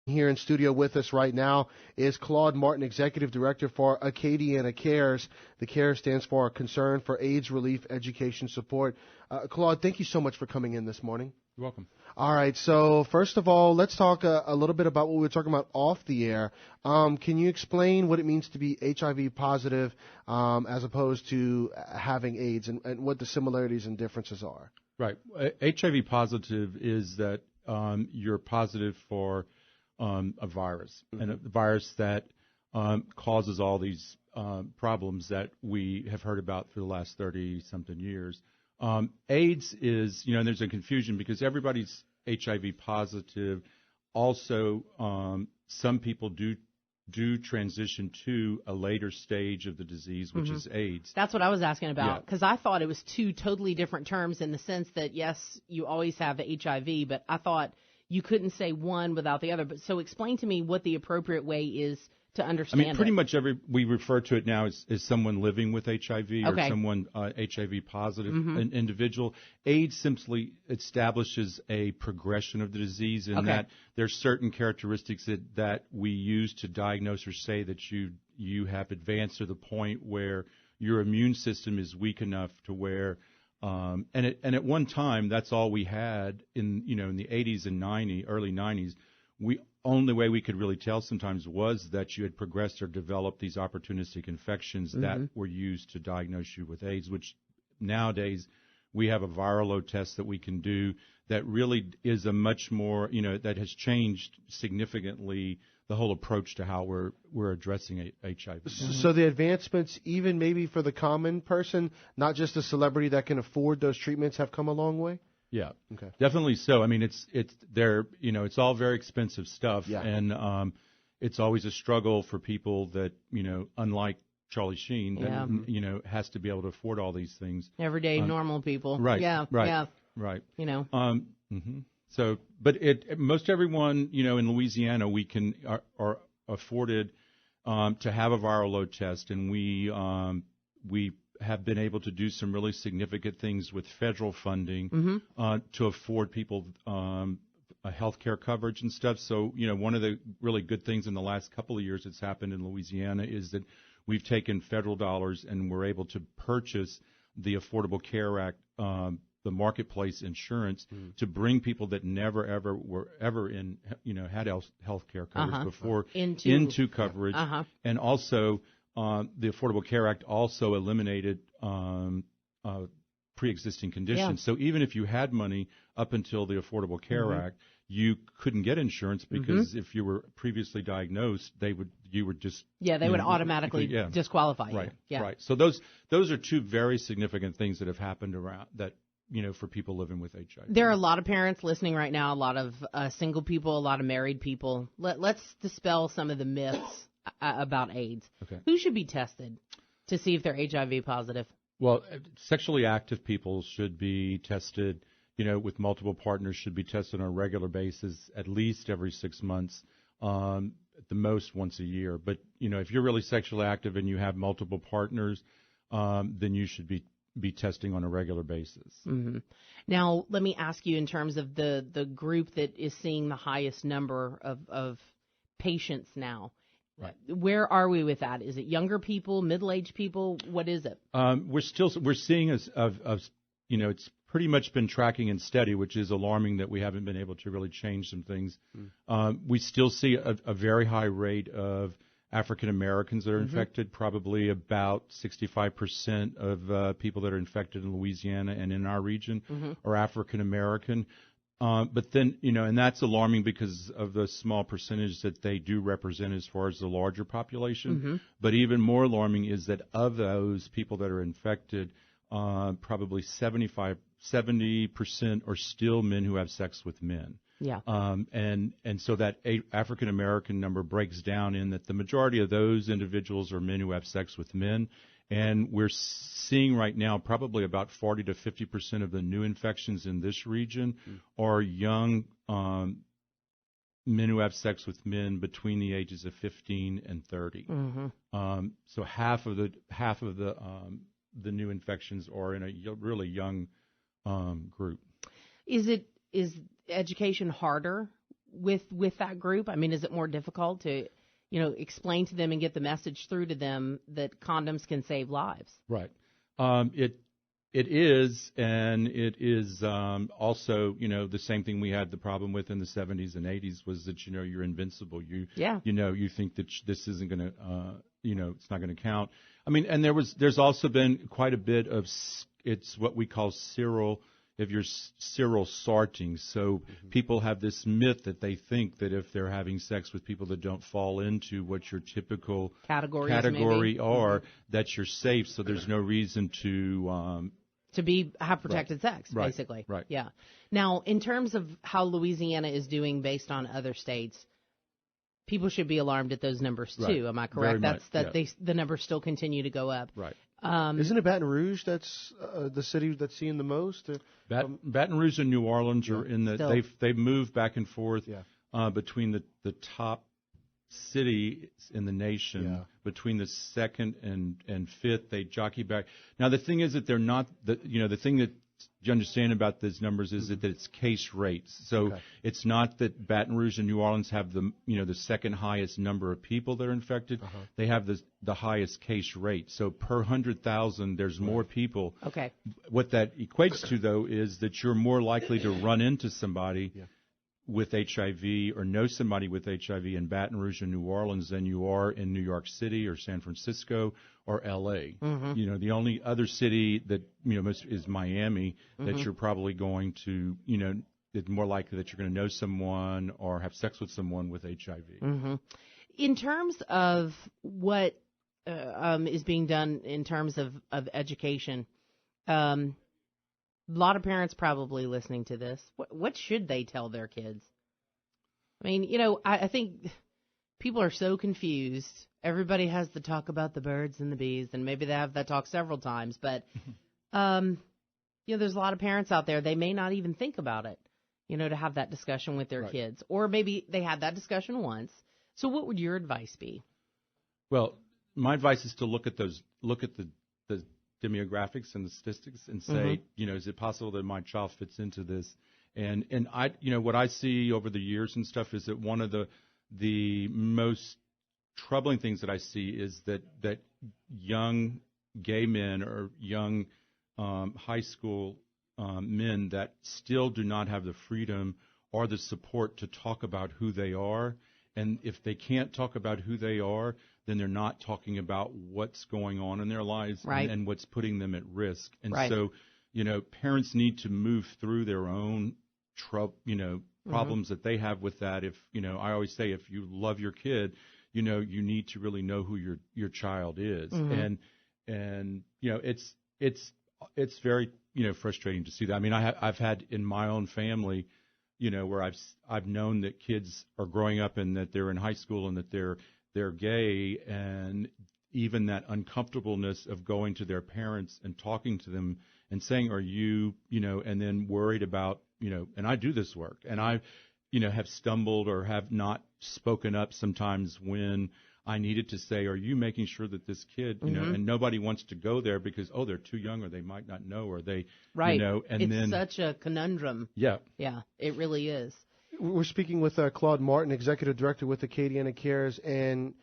Here in studio with us right now is Claude Martin, Executive Director for Acadiana CARES. The CARES stands for Concern for AIDS Relief Education Support. Claude, thank you so much for coming in this morning. You're welcome. All right, so first of all, let's talk a little bit about what we were talking about off the air. Can you explain what it means to be HIV positive as opposed to having AIDS and what the similarities and differences are? Right. HIV positive is that you're positive for a virus, and a virus that causes all these problems that we have heard about for the last 30-something years. AIDS is, and there's a confusion because everybody's HIV positive. Also, some people do transition to a later stage of the disease, which is AIDS. That's what I was asking about, because I thought it was two totally different terms in the sense that, yes, you always have HIV, but I thought you couldn't say one without the other. But so explain to me what the appropriate way is to understand it. Pretty much we refer to it now as someone living with HIV or someone HIV positive, an individual. AIDS simply establishes a progression of the disease in that there's certain characteristics that we use to diagnose or say that you have advanced to the point where your immune system is weak enough to where and at one time, that's all we had in the 80s and early 90s. Only way we could really tell sometimes was that you had progressed or developed these opportunistic infections that were used to diagnose you with AIDS, which nowadays we have a viral load test that we can do that really is a much more, that has changed significantly the whole approach to how we're addressing HIV. So the advancements, even maybe for the common person, not just a celebrity that can afford those treatments, have come a long way? Yeah, definitely so. It's all very expensive stuff, and it's always a struggle for people that, unlike Charlie Sheen, that, has to be able to afford all these things. Everyday normal people. Right. Yeah. Right. Yeah. Right. So, but most everyone, in Louisiana, we are afforded to have a viral load test, and we have been able to do some really significant things with federal funding to afford people a health care coverage and stuff. So, one of the really good things in the last couple of years that's happened in Louisiana is that we've taken federal dollars and we're able to purchase the Affordable Care Act, the marketplace insurance, to bring people that never ever were ever in had health care coverage before into coverage, and also the Affordable Care Act also eliminated pre-existing conditions. So even if you had money up until the Affordable Care Act, you couldn't get insurance because if you were previously diagnosed, they would automatically disqualify you. Right. Yeah. Right. So those are two very significant things that have happened around that. For people living with HIV. There are a lot of parents listening right now, a lot of single people, a lot of married people. Let's dispel some of the myths about AIDS. Okay. Who should be tested to see if they're HIV positive? Well, sexually active people should be tested, with multiple partners, should be tested on a regular basis, at least every 6 months, at the most once a year. But, if you're really sexually active and you have multiple partners, then you should be testing on a regular basis. Now, let me ask you in terms of the group that is seeing the highest number of patients now. Right. Where are we with that? Is it younger people, middle-aged people? What is it? We're seeing it's pretty much been tracking and steady, which is alarming that we haven't been able to really change some things. We still see a very high rate of African Americans that are infected. Probably about 65% of people that are infected in Louisiana and in our region are African American. But then, and that's alarming because of the small percentage that they do represent as far as the larger population. But even more alarming is that of those people that are infected, probably 70% are still men who have sex with men. Yeah. And so that African American number breaks down in that the majority of those individuals are men who have sex with men. And we're seeing right now probably about 40 to 50% of the new infections in this region are young men who have sex with men between the ages of 15 and 30. So half of the new infections are in a really young group. Is education harder with that group? I mean, is it more difficult to, explain to them and get the message through to them that condoms can save lives? Right. It is, and it is also, the same thing we had the problem with in the 70s and 80s was that, you're invincible. You think that this isn't going to, it's not going to count. I mean, and there's also been quite a bit of, it's what we call serial sorting. So people have this myth that they think that if they're having sex with people that don't fall into what your typical category are, that you're safe. So there's no reason to have protected sex, basically. Right. Yeah. Now, in terms of how Louisiana is doing based on other states, people should be alarmed at those numbers too. Right. Am I correct? Very the numbers still continue to go up. Right. Isn't it Baton Rouge that's the city that's seeing the most? Baton Rouge and New Orleans are in the. They've moved back and forth between the top city in the nation, between the second and fifth. They jockey back. Now the thing is that they're not the thing that you understand about these numbers is that it's case rates. So it's not that Baton Rouge and New Orleans have the second highest number of people that are infected. They have the highest case rate. So per 100,000, there's more people. Okay. What that equates to, though, is that you're more likely to run into somebody with HIV or know somebody with HIV in Baton Rouge and New Orleans than you are in New York City or San Francisco or L.A. The only other city that most is Miami that you're probably going to it's more likely that you're going to know someone or have sex with someone with HIV. In terms of what is being done in terms of education, a lot of parents probably listening to this. What should they tell their kids? I mean, I think people are so confused. Everybody has the talk about the birds and the bees, and maybe they have that talk several times. But, there's a lot of parents out there. They may not even think about it, to have that discussion with their kids. Or maybe they had that discussion once. So what would your advice be? Well, my advice is to look at the demographics and the statistics and say, is it possible that my child fits into this? And I, what I see over the years and stuff is that one of the most troubling things that I see is that young gay men or young high school men that still do not have the freedom or the support to talk about who they are. And if they can't talk about who they are, then they're not talking about what's going on in their lives and what's putting them at risk. And so, parents need to move through their own problems that they have with that. If, I always say, if you love your kid, you need to really know who your child is. And it's very, frustrating to see that. I mean, I've had in my own family, where I've known that kids are growing up and that they're in high school and that they're gay, and even that uncomfortableness of going to their parents and talking to them and saying, are you, and then worried about, and I do this work, and I, have stumbled or have not spoken up sometimes when I needed to say, are you making sure that this kid, and nobody wants to go there because, they're too young or they might not know or they, and it's such a conundrum. Yeah. Yeah, it really is. We're speaking with Claude Martin, Executive Director with Acadiana CARES, and,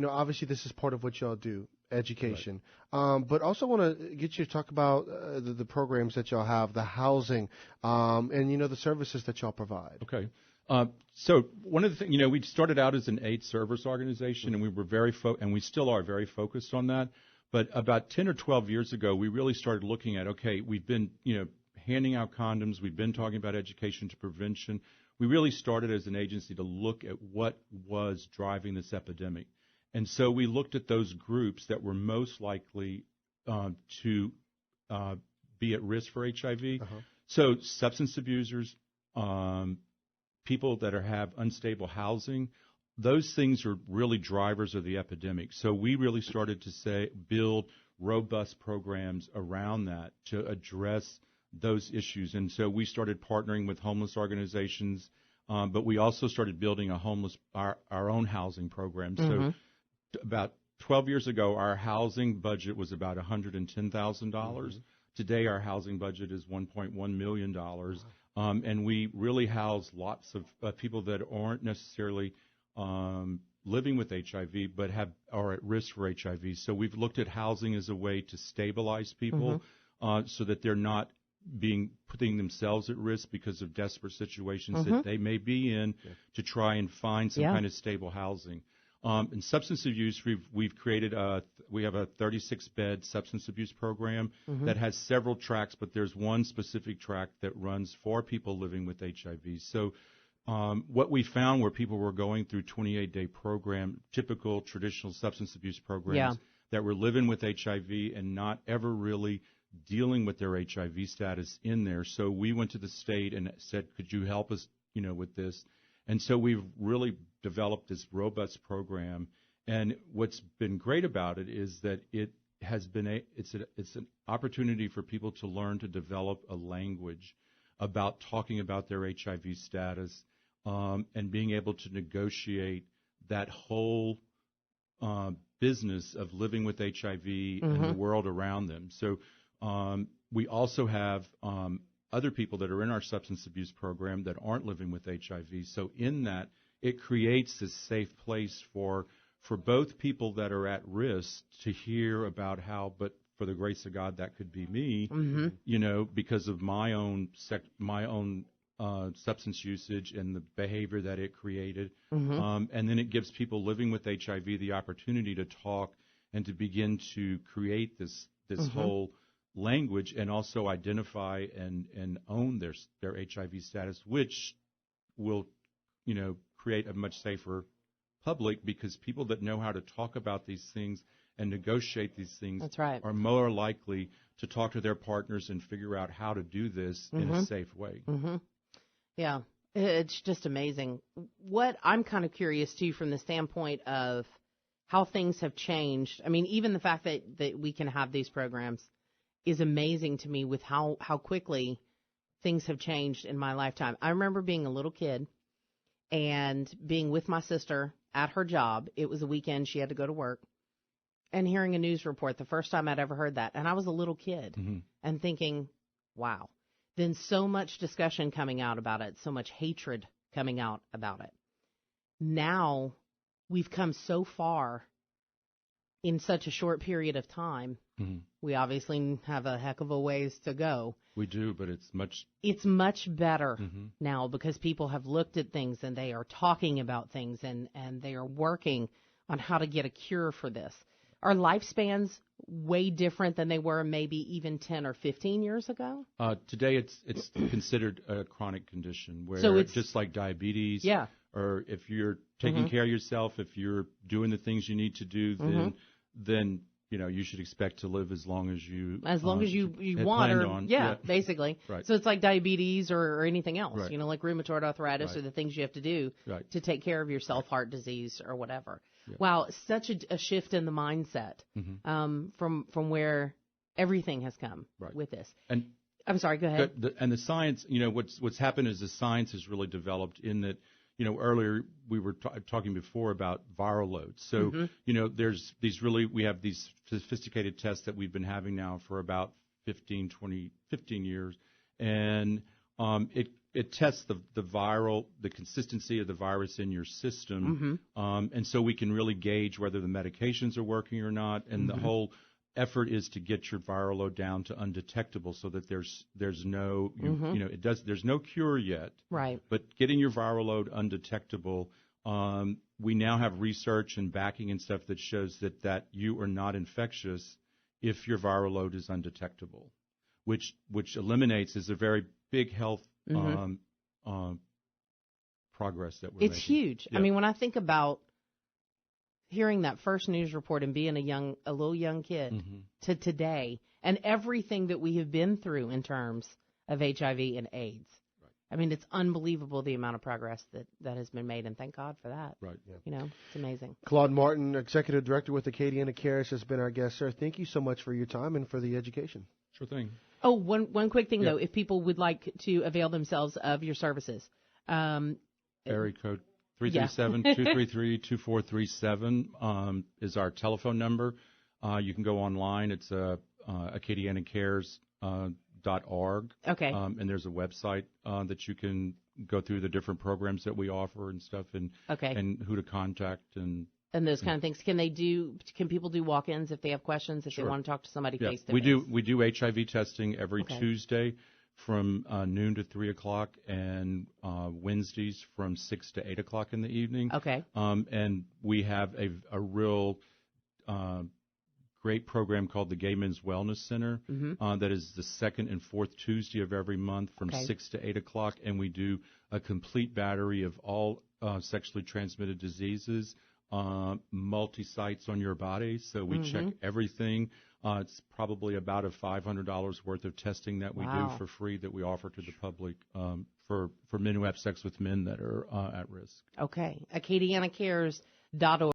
obviously this is part of what y'all do, education. But also want to get you to talk about the programs that y'all have, the housing, and, the services that y'all provide. Okay. So one of the things, we started out as an AIDS service organization, and we were and we still are very focused on that. But about 10 or 12 years ago, we really started looking at, we've been, handing out condoms. We've been talking about education to prevention. We really started as an agency to look at what was driving this epidemic. And so we looked at those groups that were most likely to be at risk for HIV. So substance abusers, people that have unstable housing, those things are really drivers of the epidemic. So we really started to build robust programs around that to address those issues. And so we started partnering with homeless organizations, but we also started building our own housing program. So about 12 years ago, our housing budget was about $110,000. Today, our housing budget is $1.1 million. and we really house lots of people that aren't necessarily living with HIV, but are at risk for HIV. So we've looked at housing as a way to stabilize people so that they're not putting themselves at risk because of desperate situations that they may be in, to try and find some kind of stable housing. In substance abuse, we've created we have a 36-bed substance abuse program that has several tracks, but there's one specific track that runs for people living with HIV. So what we found where people were going through 28-day program, typical traditional substance abuse programs that were living with HIV and not ever really dealing with their HIV status in there. So we went to the state and said, could you help us, with this? And so we've really developed this robust program. And what's been great about it is that it has been it's an opportunity for people to learn to develop a language about talking about their HIV status and being able to negotiate that whole business of living with HIV and the world around them. So we also have other people that are in our substance abuse program that aren't living with HIV. So in that, it creates this safe place for both people that are at risk to hear about how, but for the grace of God, that could be me, because of my own substance usage and the behavior that it created. And then it gives people living with HIV the opportunity to talk and to begin to create this whole language and also identify and own their HIV status, which will, create a much safer public, because people that know how to talk about these things and negotiate these things are more likely to talk to their partners and figure out how to do this in a safe way. Yeah, it's just amazing. What I'm kind of curious, too, from the standpoint of how things have changed. I mean, even the fact that we can have these programs is amazing to me with how quickly things have changed in my lifetime. I remember being a little kid and being with my sister at her job. It was a weekend. She had to go to work. And hearing a news report, the first time I'd ever heard that. And I was a little kid and thinking, wow. Then so much discussion coming out about it, so much hatred coming out about it. Now we've come so far in such a short period of time. We obviously have a heck of a ways to go. We do, but it's much better now, because people have looked at things and they are talking about things and they are working on how to get a cure for this. Are lifespans way different than they were maybe even 10 or 15 years ago? Today it's considered a chronic condition, where so it's just like diabetes, or if you're taking care of yourself, if you're doing the things you need to do, then you should expect to live as long as you want, or basically. Right. So it's like diabetes or anything else, like rheumatoid arthritis or the things you have to do to take care of yourself, heart disease or whatever. Yeah. Wow, such a shift in the mindset from where everything has come with this. And I'm sorry, go ahead. And the science, what's happened is the science has really developed in that. Earlier we were talking before about viral loads. So, there's we have these sophisticated tests that we've been having now for about 15 years. And it tests the consistency of the virus in your system. And so we can really gauge whether the medications are working or not. And the whole effort is to get your viral load down to undetectable, so that there's no there's no cure yet. Right. But getting your viral load undetectable, we now have research and backing and stuff that shows that you are not infectious if your viral load is undetectable, which eliminates is a very big health progress that we're making. It's huge. Yeah. I mean, when I think about hearing that first news report and being a little young kid to today, and everything that we have been through in terms of HIV and AIDS. Right. I mean, it's unbelievable the amount of progress that has been made, and thank God for that. Right. Yeah. It's amazing. Claude Martin, Executive Director with Acadiana CARES, has been our guest, sir. Thank you so much for your time and for the education. Sure thing. Oh, one quick thing, though. If people would like to avail themselves of your services. Area code 337-233-2437 is our telephone number. You can go online. It's Acadiana CARES acadiana.org. Okay. And there's a website that you can go through the different programs that we offer and stuff, and who to contact and those kind of things. Can people do walk-ins if they have questions, if they want to talk to somebody face to face? We do HIV testing every Tuesday from noon to 3 o'clock, and Wednesdays from 6 to 8 o'clock in the evening. Okay. And we have a real great program called the Gay Men's Wellness Center that is the second and fourth Tuesday of every month from 6 to 8 o'clock, and we do a complete battery of all sexually transmitted diseases, multi-sites on your body, so we check everything. It's probably about a $500 worth of testing that we do for free that we offer to the public for men who have sex with men that are at risk. Okay. AcadianaCARES.org.